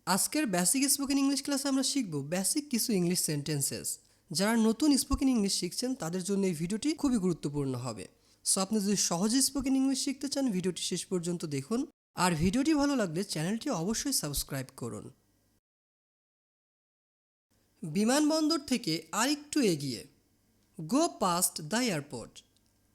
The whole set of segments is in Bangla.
আজকের বেসিক স্পোকেন ইংলিশ ক্লাসে আমরা শিখব বেসিক কিছু ইংলিশ সেন্টেন্সেস। যারা নতুন স্পোকেন ইংলিশ শিখছেন তাদের জন্য এই ভিডিওটি খুবই গুরুত্বপূর্ণ হবে। সো আপনি যদি সহজে স্পোকেন ইংলিশ শিখতে চান ভিডিওটি শেষ পর্যন্ত দেখুন, আর ভিডিওটি ভালো লাগলে চ্যানেলটি অবশ্যই সাবস্ক্রাইব করুন। বিমানবন্দর থেকে আরেকটু এগিয়ে, go past the airport.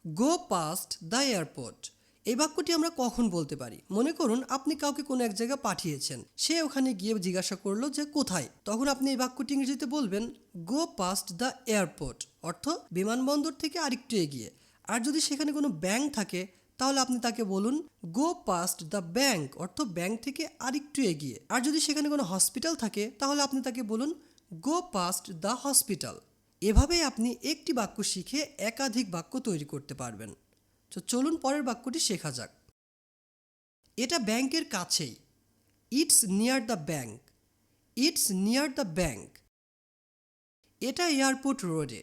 Go past the airport এই বাক্যটি আমরা কখন বলতে পারি? মনে করুন আপনি কাউকে কোনো এক জায়গায় পাঠিয়েছেন, সে ওখানে গিয়ে জিজ্ঞাসা করলো যে কোথায়, তখন আপনি এই বাক্যটি ইংরেজিতে বলবেন গো পাস্ট দ্য এয়ারপোর্ট, অর্থ বিমানবন্দর থেকে আরেকটু এগিয়ে। আর যদি সেখানে কোনো ব্যাংক থাকে তাহলে আপনি তাকে বলুন গো পাস্ট দ্য ব্যাংক, অর্থ ব্যাংক থেকে আরেকটু এগিয়ে। আর যদি সেখানে কোনো হসপিটাল থাকে তাহলে আপনি তাকে বলুন গো পাস্ট দ্য হসপিটাল। এভাবেই আপনি একটি বাক্য শিখে একাধিক বাক্য তৈরি করতে পারবেন। তো চলুন পরের বাক্যটি শেখা যাক। এটা ব্যাংকের কাছেই, it's near the bank. It's near the bank. এটা এয়ারপোর্ট রোডে,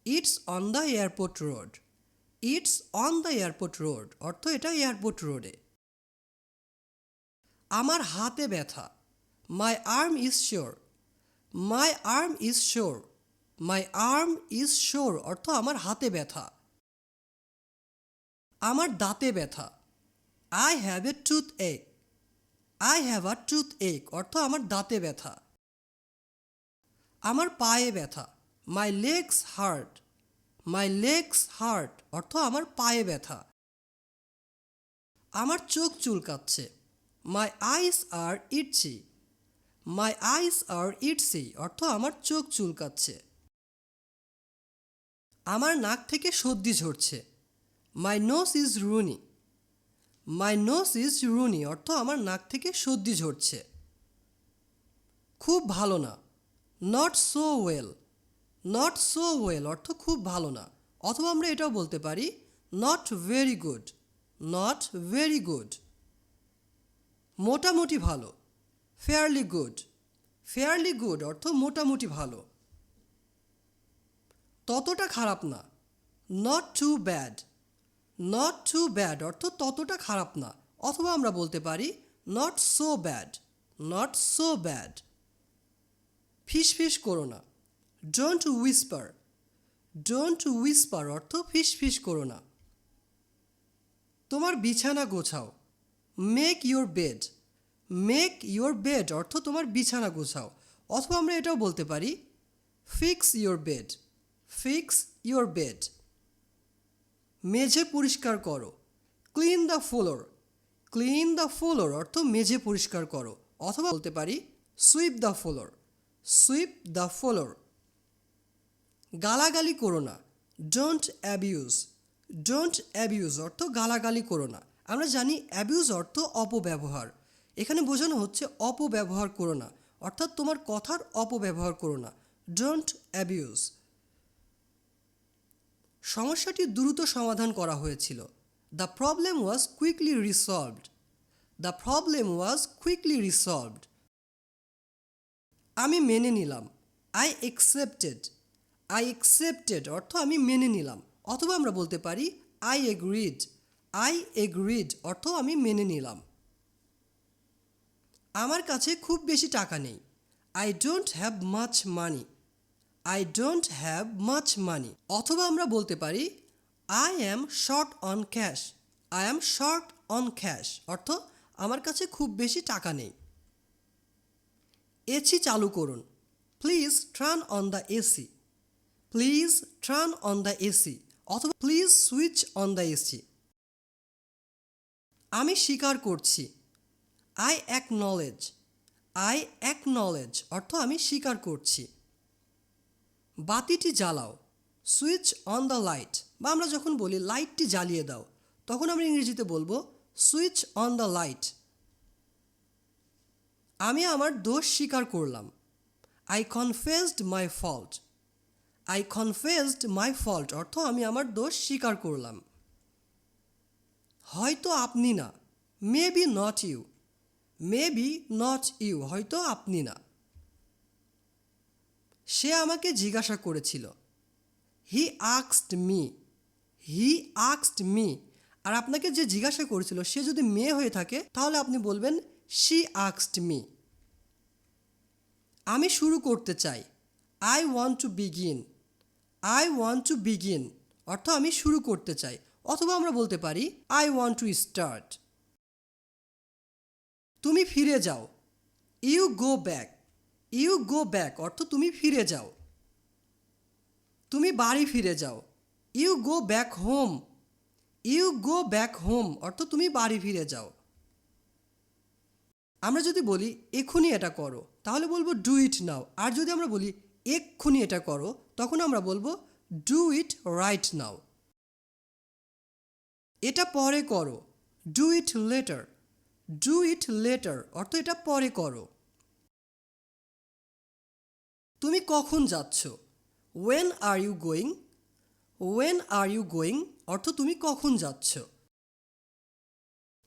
it's on the airport road. It's on the airport road, অর্থ এটা এয়ারপোর্ট রোডে। আমার হাতে ব্যথা, মাই arm is sure. My arm is sure. My arm is sure, অর্থ আমার হাতে ব্যথা। আমার দাঁতে ব্যথা, আই হ্যাভ এ টুথ এক। আই হ্যাভ আ টুথ এক, অর্থ আমার দাঁতে ব্যথা। আমার পায়ে ব্যথা, my legs heart. My legs heart, অর্থ আমার পায়ে ব্যথা। আমার চোখ চুলকাচ্ছে, মাই আইস আর ইটসি। মাই আইস আর ইটসি, অর্থ আমার চোখ চুলকাচ্ছে। আমার নাক থেকে সর্দি ঝরছে, my nose is runny. My nose is runny, অর্থ আমার নাক থেকে সর্দি ঝরছে। খুব ভালো না, not so well. Not so well, অর্থ খুব ভালো না। অথবা আমরা এটাও বলতে পারি not very good. Not very good. মোটামুটি ভালো, ফেয়ারলি গুড। ফেয়ারলি গুড, অর্থ মোটামুটি ভালো। ততটা খারাপ না, not too bad. Not too bad, অর্থ ততটা খারাপ না। অথবা আমরা বলতে পারি not so bad. Not so bad. ফিসফিস করো না, ডোন্ট উইসপার। ডোন্ট উইসপার, অর্থ ফিসফিস করো না। তোমার বিছানা গোছাও, make your bed. Make your bed, অর্থ তোমার বিছানা গোছাও। অথবা আমরা এটাও বলতে পারি fix your bed. Fix your bed. মেঝে পরিষ্কার করো, clean the floor. Clean the floor, অর্থ মেঝে পরিষ্কার করো। অথবা বলতে পারি sweep the floor. Sweep the floor. গালাগালি করো না, ডোন্ট অ্যাবিউজ। ডোন্ট অ্যাবিউজ, অর্থ গালাগালি করো না। আমরা জানি অ্যাবিউজ অর্থ অপব্যবহার। এখানে বোঝানো হচ্ছে অপব্যবহার করো না, অর্থাৎ তোমার কথার অপব্যবহার করো না। Don't abuse. সমস্যাটি দ্রুত সমাধান করা হয়েছিল, the problem was quickly resolved. The problem was quickly resolved. আমি মেনে নিলাম, আই অ্যাকসেপ্টেড। আই অ্যাকসেপ্টেড, অর্থ আমি মেনে নিলাম। অথবা আমরা বলতে পারি আই এগ্রিড। আই এগ্রিড, অর্থ আমি মেনে নিলাম। আমার কাছে খুব বেশি টাকা নেই, I don't have much money. I don't have much money. অথবা আমরা বলতে পারি I am short on cash. I am short on cash, অর্থ আমার কাছে খুব বেশি টাকা নেই। এসি চালু করুন, please turn on the AC. Please turn on the AC, অথবা please switch on the AC. আমি স্বীকার করছি, আই অ্যাকনলেজ। আই অ্যাকনলেজ, অর্থ আমি স্বীকার করছি। বাতিটি জ্বালাও, সুইচ অন দ্য লাইট। বা আমরা যখন বলি লাইটটি জ্বালিয়ে দাও, তখন আমরা ইংরেজিতে বলবো সুইচ অন দ্য লাইট। আমি আমার দোষ স্বীকার করলাম, I confessed my fault. I confessed my fault, অর্থ আমি আমার দোষ স্বীকার করলাম। হয়তো আপনি না, maybe not you. Maybe not you, হয়তো আপনি না। সে আমাকে জিজ্ঞাসা করেছিল, he asked me. He asked me. আর আপনাকে যে জিজ্ঞাসা করেছিল সে যদি মেয়ে হয়ে থাকে তাহলে আপনি বলবেন শি আস্কড মি। আমি শুরু করতে চাই। I want to begin. I want to begin অর্থ আমি শুরু করতে চাই, অথবা আমরা বলতে পারি আই ওয়ান্ট টু স্টার্ট। তুমি ফিরে যাও। You go back. You go back অর্থ তুমি ফিরে যাও। তুমি বাড়ি ফিরে যাও। You go back home. You go back home অর্থ তুমি বাড়ি ফিরে যাও। আমরা যদি বলি এক্ষুনি এটা করো, তাহলে বলবো ডু ইট নাও। আর যদি আমরা বলি এক্ষুনি এটা করো, তখন আমরা বলবো ডু ইট রাইট নাও। এটা পরে করো। Do it later. Do it later অর্থ এটা পরে করো। তুমি কখন যাচ্ছ? When are you going. When are you going অর্থ তুমি কখন যাচ্ছ।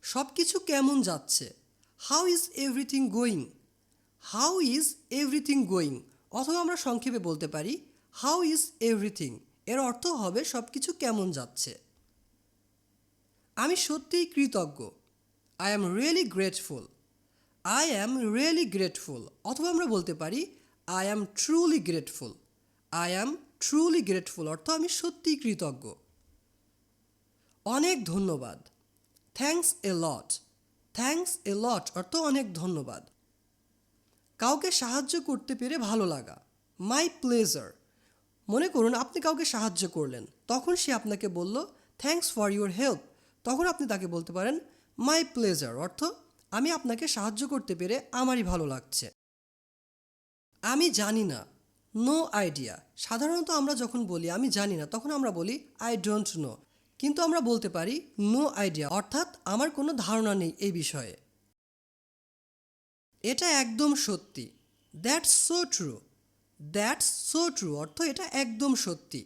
সব কিছু কেমন যাচ্ছে? How is everything going. How is everything going অথবা আমরা সংক্ষেপে বলতে পারি হাউ ইজ এভরিথিং। এর অর্থ হবে সব কিছু কেমন যাচ্ছে। আমি সত্যিই কৃতজ্ঞ। I am really grateful. I am really grateful অথবা আমরা বলতে পারি I am truly grateful. I am truly grateful অর্থ আমি সত্যিই কৃতজ্ঞ। অনেক ধন্যবাদ। Thanks a lot. Thanks a লট অর্থ অনেক ধন্যবাদ। কাউকে সাহায্য করতে পেরে ভালো লাগা। My pleasure. মনে করুন আপনি কাউকে সাহায্য করলেন, তখন সে আপনাকে বলল থ্যাঙ্কস ফর ইউর হেল্প। তখন আপনি তাকে বলতে পারেন মাই প্লেজার অর্থ আমি আপনাকে সাহায্য করতে পেরে আমারই ভালো লাগছে। আমি জানি না। No idea. সাধারণত আমরা যখন বলি আমি জানি না, তখন আমরা বলি আই ডোন্ট নো। কিন্তু আমরা বলতে পারি নো আইডিয়া অর্থাৎ আমার কোনো ধারণা নেই এই বিষয়ে। এটা একদম সত্যি। That's so true. That's so true অর্থ এটা একদম সত্যি।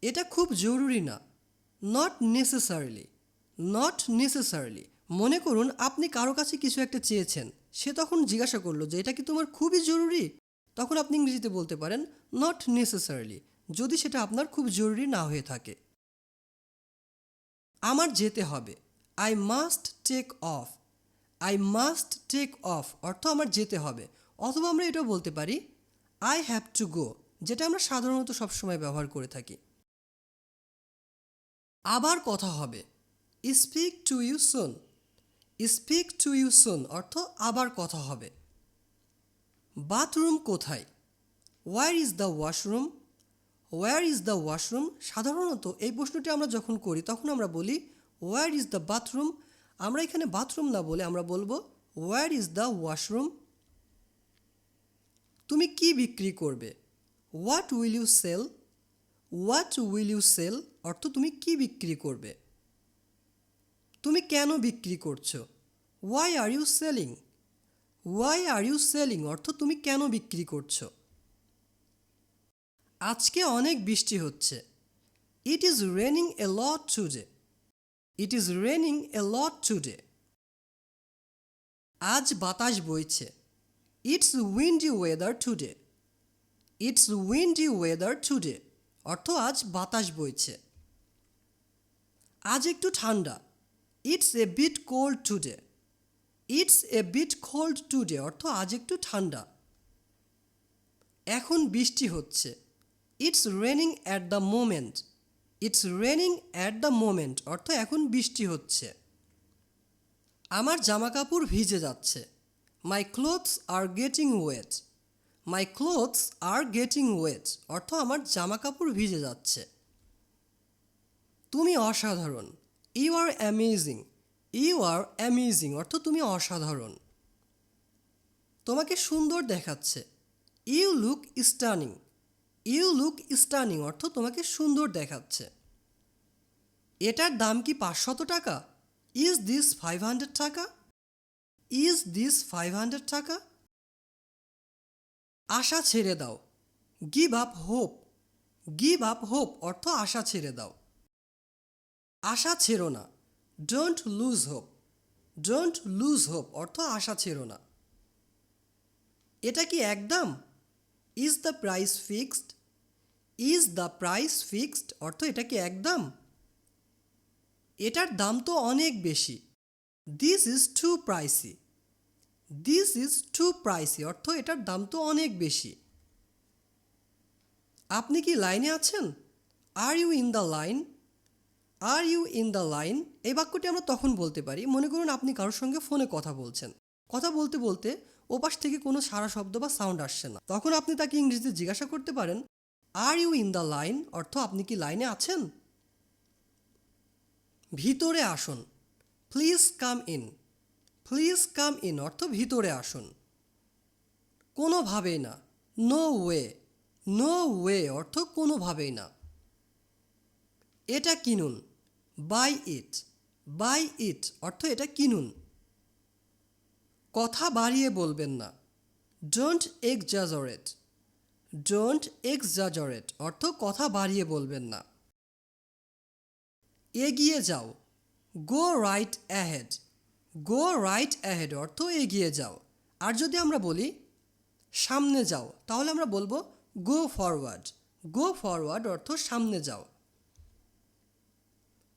এটা খুব জরুরি না। Not necessarily. Not necessarily. মনে করুন আপনি কারো কাছে কিছু একটা চেয়েছেন, সে তখন জিজ্ঞাসা করলো যে এটা কি তোমার খুবই জরুরি? তখন আপনি ইংরেজিতে বলতে পারেন নট নেসেসারিলি, যদি সেটা আপনার খুব জরুরি না হয়ে থাকে। আমার যেতে হবে। I must take off. I must take off অর্থ আমার যেতে হবে, অথবা আমরা এটাও বলতে পারি আই হ্যাভ টু গো, যেটা আমরা সাধারণত সবসময় ব্যবহার করে থাকি। আবার কথা হবে। Speak to you soon. Speak to you soon অর্থ আবার কথা হবে। বাথরুম কোথায়? Where is the washroom. Where is the washroom. সাধারণত এই প্রশ্নটি আমরা যখন করি তখন আমরা বলি ওয়্যার ইজ দ্য বাথরুম। আমরা এখানে বাথরুম না বলে আমরা বলবো ওয়্যার ইজ দ্য ওয়াশরুম। তুমি কি বিক্রি করবে? What will you sell. What will you sell অর্থ তুমি কি বিক্রি করবে। তুমি কেন বিক্রি করছো? Why are you selling. Why are you selling অর্থ তুমি কেন বিক্রি করছো। আজকে অনেক বৃষ্টি হচ্ছে। It is raining a lot today. It is raining a lot today. আজ বাতাস বইছে। It's windy weather today. It's windy weather today অর্থ আজ বাতাস বইছে। আজ একটু ঠান্ডা। It's a bit cold today. It's a bit cold today অর্থ আজ একটু ঠান্ডা। এখন বৃষ্টি হচ্ছে। It's raining at the moment. It's raining at the moment অর্থ এখন বৃষ্টি হচ্ছে। আমার জামা কাপড় ভিজে যাচ্ছে। My clothes are getting wet. My clothes are getting wet অর্থ আমার জামা কাপড় ভিজে যাচ্ছে। তুমি অসাধারণ। You are amazing. You are amazing অর্থ তুমি অসাধারণ। তোমাকে সুন্দর দেখাচ্ছে। You look stunning. You look stunning অর্থ তোমাকে সুন্দর দেখাচ্ছে। এটার দাম কি 500 টাকা? ইজ দিস 500 টাকা? ইজ দিস 500 টাকা? আশা ছেড়ে দাও। Give up hope. Give up hope অর্থ আশা ছেড়ে দাও। আশা ছেড়ো না। Don't lose hope. Don't lose hope অর্থ আশা ছেড়ো না। এটা কি একদম? Is the price fixed. Is the price fixed অর্থ এটা কি একদম? এটার দাম তো অনেক বেশি। This is too pricey. This is too pricey অর্থ এটার দাম তো অনেক বেশি। আপনি কি লাইনে আছেন? Are you in the line? Are you in the line এই বাক্যটি আমরা তখন বলতে পারি, মনে করুন আপনি কারোর সঙ্গে ফোনে কথা বলছেন, কথা বলতে বলতে ওপাশ থেকে কোনো সারা শব্দ বা সাউন্ড আসছে না, তখন আপনি তাকে ইংরেজিতে জিজ্ঞাসা করতে পারেন are you in the line অর্থ আপনি কি লাইনে আছেন? ভিতরে আসুন, please come in. Please come in অর্থ ভিতরে আসুন। কোনোভাবেই না, নো ওয়ে। নো ওয়ে অর্থ কোনোভাবেই না। এটা কিনুন, বাই ইট। বাই ইট অর্থ এটা কিনুন। কথা বাড়িয়ে বলবেন না, ডোন্ট এক্সাজারেট। ডোন্ট এক্সাজারেট অর্থ কথা বাড়িয়ে বলবেন না। এগিয়ে যাও, গো রাইট অ্যাহেড। গো রাইট অ্যাহেড অর্থ এগিয়ে যাও। আর যদি আমরা বলি সামনে যাও, তাহলে আমরা বলবো গো ফরওয়ার্ড। গো ফরওয়ার্ড অর্থ সামনে যাও।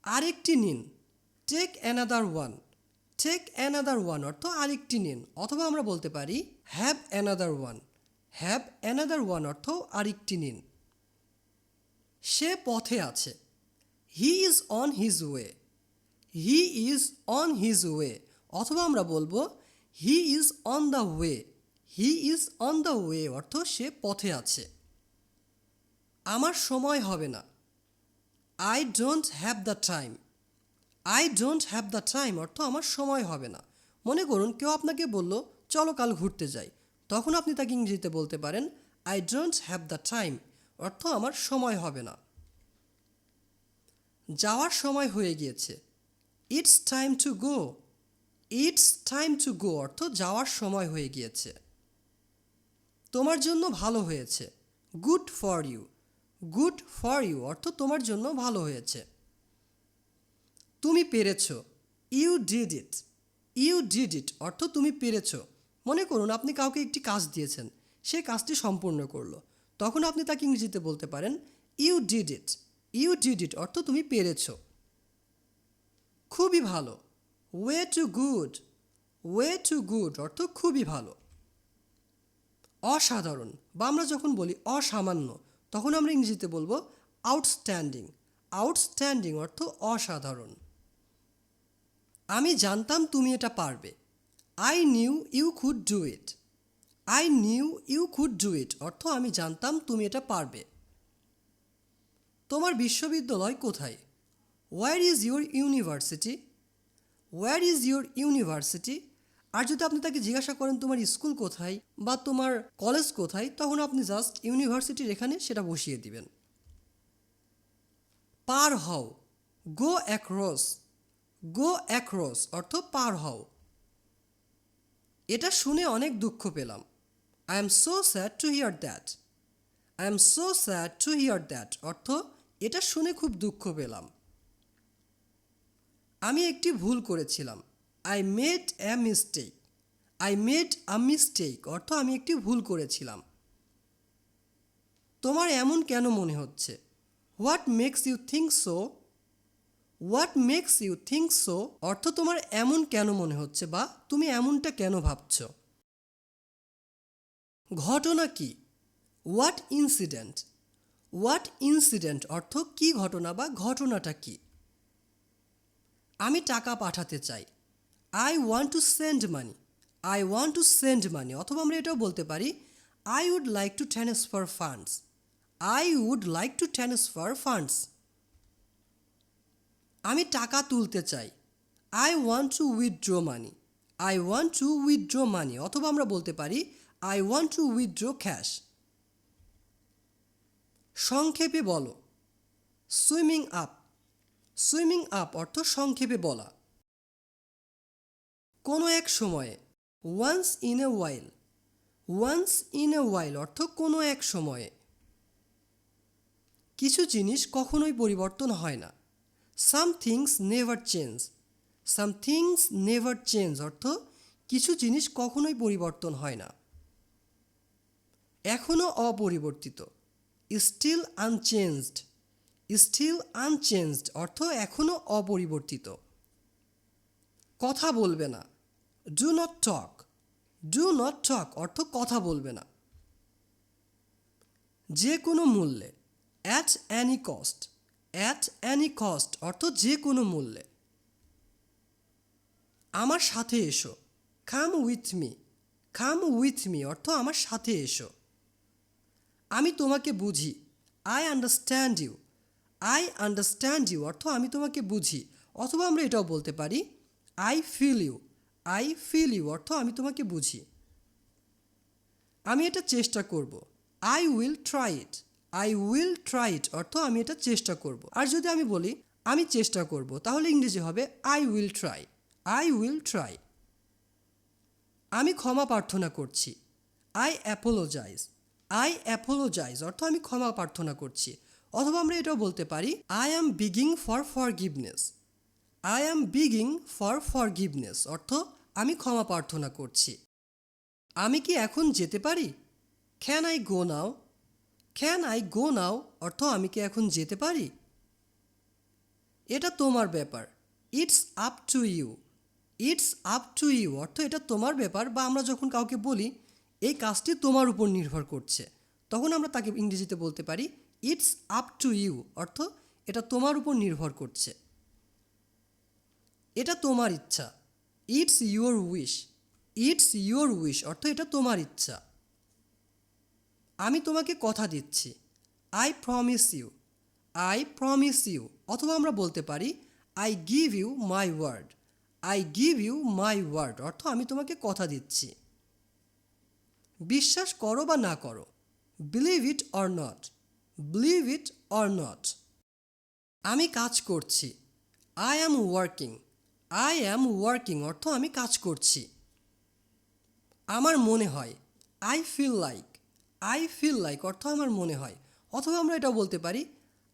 আরেকটি নিন, take another one. Take another one অর্থ আরেকটি নিন, অথবা আমরা বলতে পারি have another one. Have another one অর্থ আরেকটি নিন। সে পথে আছে, he is on his way. He is on his way, অথবা আমরা বলবো he is on the way. He is on the way অর্থ সে পথে আছে। আমার সময় হবে না, I don't have the time. I don't have the time অর্থ আমার সময় হবে না। মনে করুন কেউ আপনাকে বলল চলো কাল ঘুরতে যাই, তখন আপনি তাকে ইংরেজিতে বলতে পারেন I don't have the time অর্থ আমার সময় হবে না। যাওয়ার সময় হয়ে গিয়েছে, it's time to go. It's time to go অর্থ যাওয়ার সময় হয়ে গিয়েছে। তোমার জন্য ভালো হয়েছে, good for you. Good for you অর্থ তোমার জন্য ভালো হয়েছে। তুমি পেরেছ, you did it. You did it অর্থ তুমি পেরেছ। মনে করুন আপনি কাউকে একটি কাজ দিয়েছেন, সে কাজটি সম্পূর্ণ করলো, তখন আপনি তাকে ইংরেজিতে বলতে পারেন you did it. You did it অর্থ তুমি পেরেছ। খুবই ভালো, way too good. Way too good অর্থ খুবই ভালো। অসাধারণ বা আমরা যখন বলি অসামান্য, তখন আমরা ইংরেজিতে বলবো আউটস্ট্যান্ডিং। আউটস্ট্যান্ডিং অর্থ অসাধারণ। আমি জানতাম তুমি এটা পারবে, I knew you could do it. I knew you could do it অর্থ আমি জানতাম তুমি এটা পারবে। তোমার বিশ্ববিদ্যালয় কোথায়, where is your university. Where is your university. আর যদি আপনি তাকে জিজ্ঞাসা করেন তোমার স্কুল কোথায় বা তোমার কলেজ কোথায়, তখন আপনি জাস্ট ইউনিভার্সিটির এখানে সেটা বসিয়ে দিবেন। পার হও, গো অ্যাক্রস। গো অ্যাক্রস অর্থ পার হও। এটা শুনে অনেক দুঃখ পেলাম, I am so sad to hear that. I am so sad to hear that অর্থ এটা শুনে খুব দুঃখ পেলাম। আমি একটি ভুল করেছিলাম, I made a mistake. I made a mistake অর্থ আমি একটি ভুল করেছিলাম। তোমার এমন কেন মনে হচ্ছে, what makes you think so. What makes you think so অর্থ তোমার এমন কেন মনে হচ্ছে বা তুমি এমনটা কেন ভাবছ। ঘটনা কি, হোয়াট ইনসিডেন্ট। হোয়াট ইনসিডেন্ট অর্থ কী ঘটনা বা ঘটনাটা কি। আমি টাকা পাঠাতে চাই, I want to send money. I want to send money অথবা আমরা এটাও বলতে পারি I would like to transfer funds. I would like to transfer funds. আমি টাকা তুলতে চাই, I want to withdraw money. I want to withdraw money অথবা আমরা বলতে পারি I want to withdraw cash. সংক্ষেপে বলো, সুইমিং আপ। সুইমিং আপ অর্থ সংক্ষেপে বলা। কোনো এক সময়ে, once in a while. Once in a while অর্থ কোনো এক সময়ে। কিছু জিনিস কখনোই পরিবর্তন হয় না, some things never change. Some things never change অর্থ কিছু জিনিস কখনোই পরিবর্তন হয় না। এখনও অপরিবর্তিত, স্টিল আনচেঞ্জড। স্টিল আনচেঞ্জড অর্থ এখনও অপরিবর্তিত। কথা বলবে না, do not talk. Do not talk অর্থ কথা বলবে না। যে কোনো মূল্যে, at any cost, at any cost অর্থ যে কোনো মূল্যে। আমার সাথে এসো, come with me, come with me অর্থ আমার সাথে এসো। আমি তোমাকে বুঝি, I understand you, I understand you অর্থ আমি তোমাকে বুঝি। অথবা আমরা এটাও বলতে পারি I feel you, I feel you অর্থ আমি তোমাকে বুঝি। আমি এটা চেষ্টা করব, I will try it, I will try it অর্থ আমি এটা চেষ্টা করব। আর যদি আমি বলি আমি চেষ্টা করব, তাহলে ইংরেজি হবে I will try, I will try. আমি ক্ষমা প্রার্থনা করছি, আই অ্যাপোলোজাইজ, আই অ্যাপোলোজাইজ অর্থ আমি ক্ষমা প্রার্থনা করছি। অথবা আমরা এটাও বলতে পারি I am begging for forgiveness, I am begging for forgiveness অর্থ আমি ক্ষমা প্রার্থনা করছি। আমি কি এখন যেতে পারি? Can I go now, can I go now অর্থ আমি কি এখন যেতে পারি? এটা তোমার ব্যাপার, it's up to you, it's up to you অর্থ এটা তোমার ব্যাপার। বা আমরা যখন কাউকে বলি এই কাজটি তোমার উপর নির্ভর করছে, তখন আমরা তাকে ইংরেজিতে বলতে পারি ইটস আপ টু ইউ অর্থ এটা তোমার উপর নির্ভর করছে। এটা তোমার ইচ্ছা, it's your wish, it's your wish অর্থ এটা তোমার ইচ্ছা। আমি তোমাকে কথা দিচ্ছি, I promise you, I promise you অথবা আমরা বলতে পারি I give you my word, I give you my word অর্থ আমি তোমাকে কথা দিচ্ছি। বিশ্বাস করো বা না করো, believe it or not, believe it or not. আমি কাজ করছি, I am working, I am working অর্থ আমি কাজ করছি। আমার মনে হয়, I feel like, I feel like অর্থ আমার মনে হয়। অথবা আমরা এটাও বলতে পারি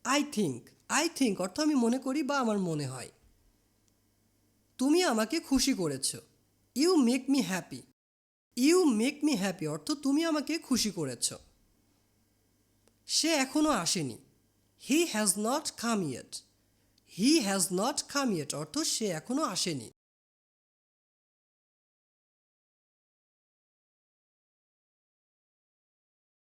আই থিঙ্ক, আই থিঙ্ক অর্থ আমি মনে করি বা আমার মনে হয়। তুমি আমাকে খুশি করেছো, you make me happy, you make me happy অর্থ তুমি আমাকে খুশি করেছো। সে এখনও আসেনি, he has not come yet, he has not come yet অর্থ সে এখনও আসেনি।